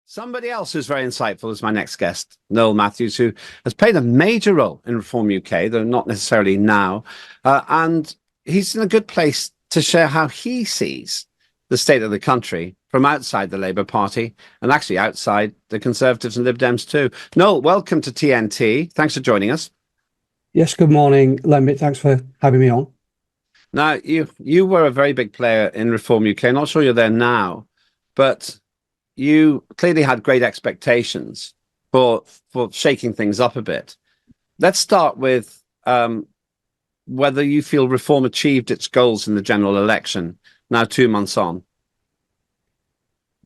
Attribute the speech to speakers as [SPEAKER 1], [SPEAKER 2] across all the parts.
[SPEAKER 1] Somebody else who's very insightful is my next guest, Noel Matthews, who has played a major role in Reform UK, though not necessarily now. And he's in a good place to share how he sees the state of the country from outside the Labour Party and actually outside the Conservatives and Lib Dems too. Noel, welcome to TNT. Thanks for joining us.
[SPEAKER 2] Yes, good morning, Lembit. Thanks for having me on.
[SPEAKER 1] Now, you were a very big player in Reform UK. Not sure you're there now, but you clearly had great expectations for shaking things up a bit. Let's start with whether you feel Reform achieved its goals in the general election, now 2 months on.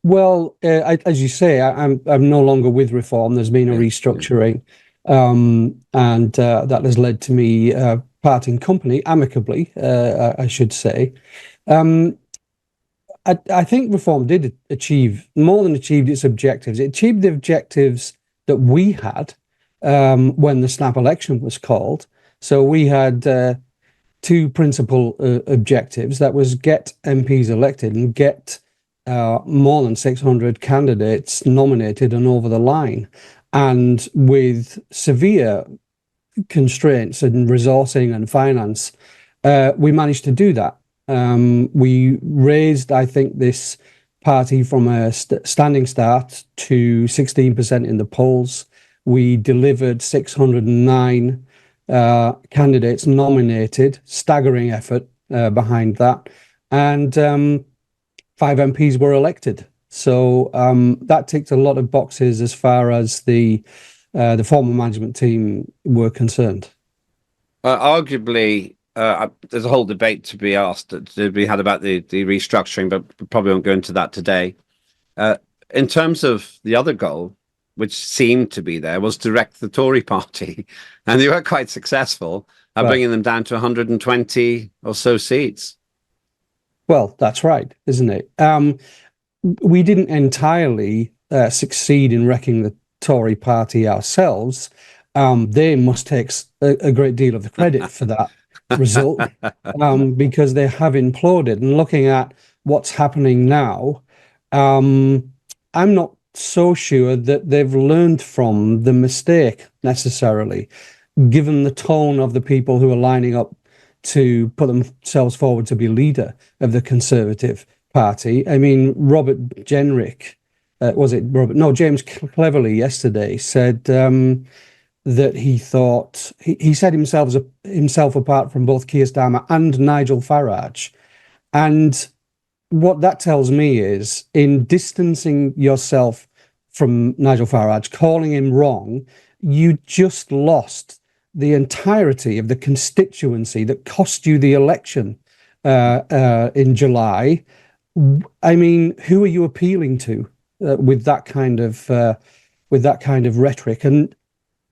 [SPEAKER 2] Well, as you say, I'm no longer with Reform. There's been a restructuring, and that has led to me parting company amicably, I should say. I think Reform did achieve more than achieved its objectives. It achieved the objectives that we had when the snap election was called. So we had two principal objectives. That was get MPs elected and get more than 600 candidates nominated and over the line. And with severe constraints in resourcing and finance, we managed to do that. We raised, I think, this party from a standing start to 16% in the polls. We delivered 609 candidates nominated, staggering effort behind that, and 5 MPs were elected. So that ticked a lot of boxes as far as the former management team were concerned.
[SPEAKER 1] Arguably, there's a whole debate to be had about the restructuring, but we probably won't go into that today. In terms of the other goal, which seemed to be there, was to wreck the Tory party. And they were quite successful at bringing them down to 120 or so seats.
[SPEAKER 2] Well, that's right, isn't it? We didn't entirely succeed in wrecking the Tory party ourselves. They must take a great deal of the credit for that result, because they have imploded. And looking at what's happening now, I'm not so sure that they've learned from the mistake necessarily, given the tone of the people who are lining up to put themselves forward to be leader of the Conservative Party. I mean, Robert Jenrick, James Cleverly yesterday said that he thought he set himself apart from both Keir Starmer and Nigel Farage. And what that tells me is, in distancing yourself from Nigel Farage, calling him wrong, you just lost the entirety of the constituency that cost you the election in July. I mean, who are you appealing to with that kind of rhetoric? And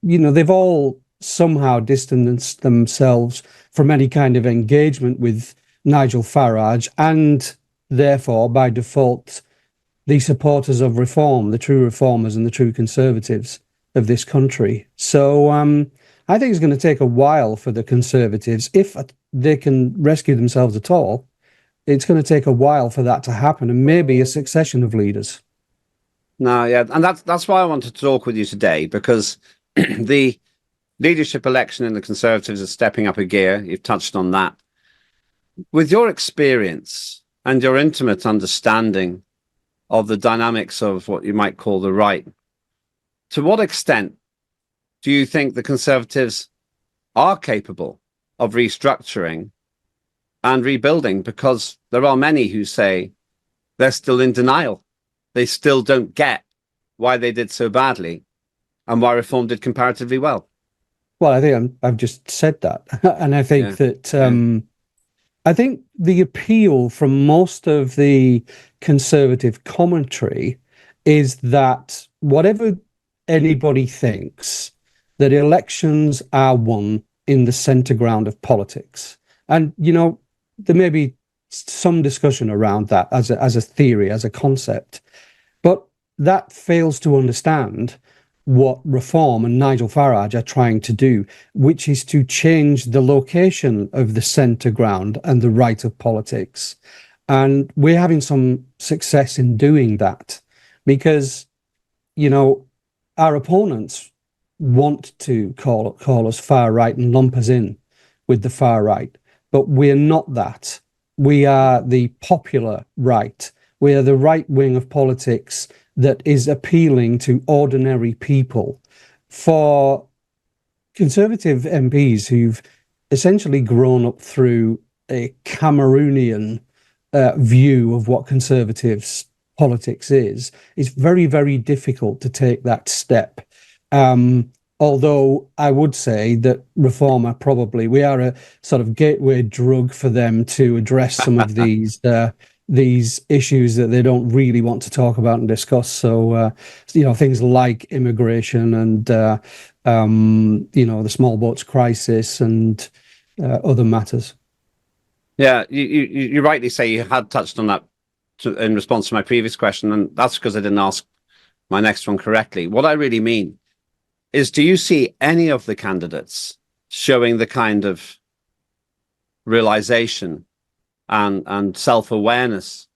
[SPEAKER 2] you know, they've all somehow distanced themselves from any kind of engagement with Nigel Farage, and therefore, by default, the supporters of Reform, the true reformers and the true Conservatives of this country. So I think it's going to take a while for the Conservatives, if they can rescue themselves at all. It's going to take a while for that to happen, and maybe a succession of leaders.
[SPEAKER 1] No, yeah, and that's why I wanted to talk with you today, because the leadership election in the Conservatives is stepping up a gear. You've touched on that. With your experience and your intimate understanding of the dynamics of what you might call the right, to what extent do you think the Conservatives are capable of restructuring and rebuilding? Because there are many who say they're still in denial. They still don't get why they did so badly and why Reform did comparatively well.
[SPEAKER 2] Well, I think I've just said that. And I think I think the appeal from most of the Conservative commentary is that whatever anybody thinks, that elections are won in the centre ground of politics. And, you know, there may be some discussion around that as a theory, as a concept, but that fails to understand what Reform and Nigel Farage are trying to do, which is to change the location of the centre ground and the right of politics. And we're having some success in doing that, because our opponents want to call us far right and lump us in with the far right, but we're not that. We are the popular right. We are the right wing of politics that is appealing to ordinary people. For Conservative MPs who've essentially grown up through a Cameroonian view of what Conservatives politics is, it's very, very difficult to take that step. Although I would say that Reform are we are a sort of gateway drug for them to address some of these issues that they don't really want to talk about and discuss. So, things like immigration and, the small boats crisis and other matters.
[SPEAKER 1] Yeah, you rightly say you had touched on that in response to my previous question, and that's because I didn't ask my next one correctly. What I really mean is, do you see any of the candidates showing the kind of realization and self-awareness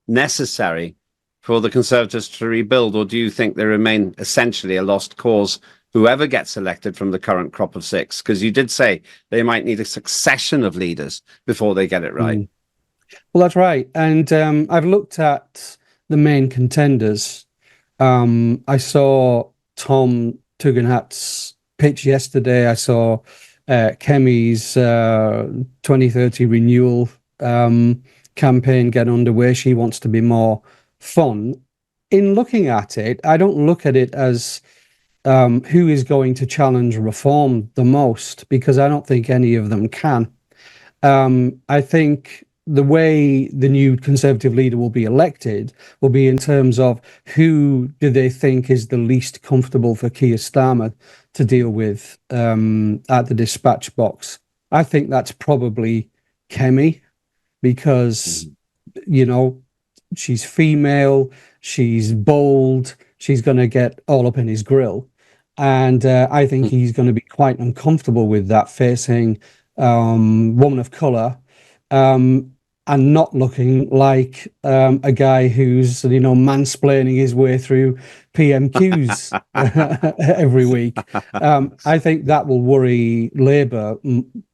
[SPEAKER 1] necessary for the Conservatives to rebuild, or do you think they remain essentially a lost cause, whoever gets elected from the current crop of six? Because you did say they might need a succession of leaders before they get it right.
[SPEAKER 2] Well, that's right. And I've looked at the main contenders. I saw Tom Tugendhat's pitch yesterday. I saw Kemi's 2030 renewal campaign get underway. She wants to be more fun. In looking at it, I don't look at it as who is going to challenge Reform the most, because I don't think any of them can. I think the way the new Conservative leader will be elected will be in terms of who do they think is the least comfortable for Keir Starmer to deal with at the dispatch box. I think that's probably Kemi, because, she's female, she's bold, she's going to get all up in his grill. And I think he's going to be quite uncomfortable with that, facing woman of colour, and not looking like a guy who's, mansplaining his way through PMQs every week. I think that will worry Labour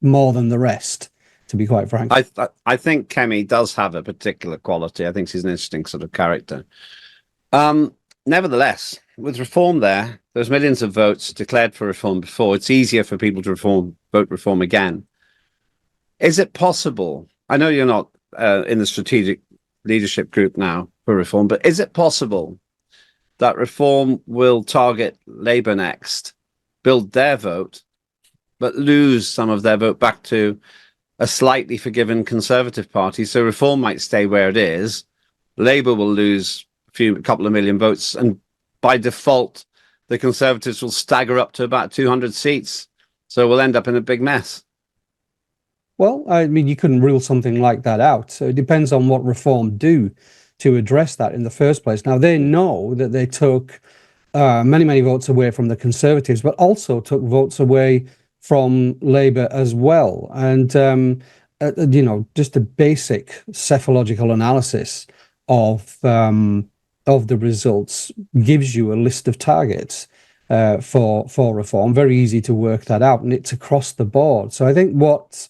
[SPEAKER 2] more than the rest, to be quite frank.
[SPEAKER 1] I think Kemi does have a particular quality. I think she's an interesting sort of character. Nevertheless, with Reform there's millions of votes declared for Reform before. It's easier for people to vote Reform again. Is it possible? I know you're not in the strategic leadership group now for Reform, but is it possible that Reform will target Labour next, build their vote, but lose some of their vote back to a slightly forgiven Conservative party? So Reform might stay where it is. Labour will lose a couple of million votes, and by default, the Conservatives will stagger up to about 200 seats. So we'll end up in a big mess.
[SPEAKER 2] Well, I mean, you couldn't rule something like that out. So it depends on what Reform do to address that in the first place. Now, they know that they took many, many votes away from the Conservatives, but also took votes away from Labour as well. And, just a basic psephological analysis of the results gives you a list of targets for Reform. Very easy to work that out, and it's across the board. So I think what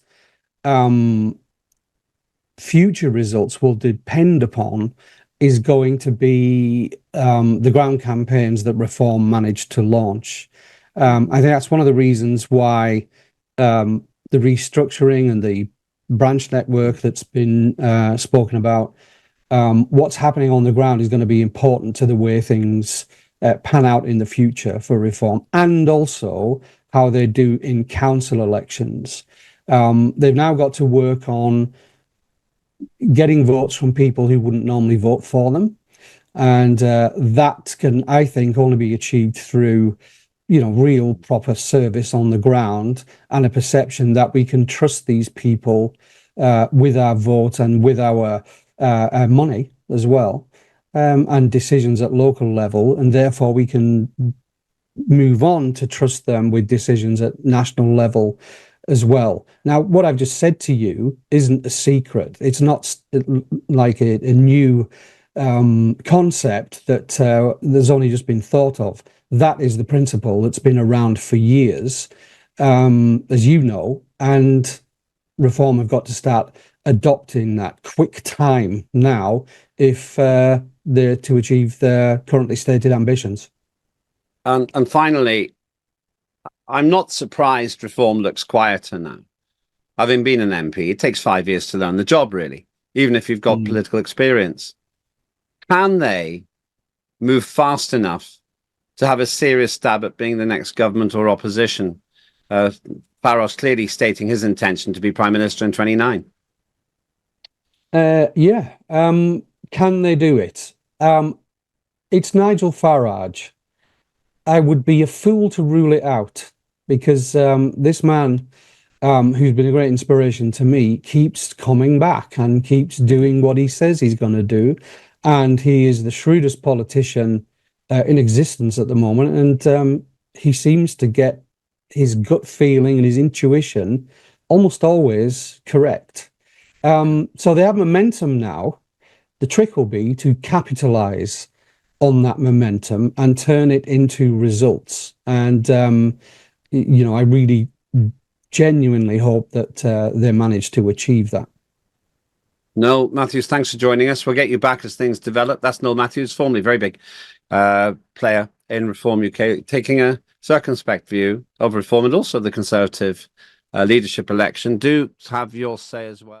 [SPEAKER 2] future results will depend upon is going to be the ground campaigns that Reform managed to launch. I think that's one of the reasons why the restructuring and the branch network that's been spoken about, what's happening on the ground is going to be important to the way things pan out in the future for Reform, and also how they do in council elections. They've now got to work on getting votes from people who wouldn't normally vote for them. And that can, I think, only be achieved through, real proper service on the ground and a perception that we can trust these people with our vote and with our money as well, and decisions at local level. And therefore, we can move on to trust them with decisions at national level as well. Now, what I've just said to you isn't a secret. It's not like a new concept that there's only just been thought of. That is the principle that's been around for years, as you know, and Reform have got to start adopting that quick time now if they're to achieve their currently stated ambitions.
[SPEAKER 1] And finally, I'm not surprised Reform looks quieter now. Having been an MP, it takes 5 years to learn the job, really, even if you've got political experience. Can they move fast enough to have a serious stab at being the next government or opposition? Farage clearly stating his intention to be Prime Minister in 29.
[SPEAKER 2] Yeah. Can they do it? It's Nigel Farage. I would be a fool to rule it out because this man, who's been a great inspiration to me, keeps coming back and keeps doing what he says he's going to do. And he is the shrewdest politician in existence at the moment. And he seems to get his gut feeling and his intuition almost always correct. So they have momentum now. The trick will be to capitalize on that momentum and turn it into results. And, I really genuinely hope that they manage to achieve that.
[SPEAKER 1] Noel Matthews, thanks for joining us. We'll get you back as things develop. That's Noel Matthews, formerly very big player in Reform UK, taking a circumspect view of Reform and also the Conservative leadership election. Do have your say as well.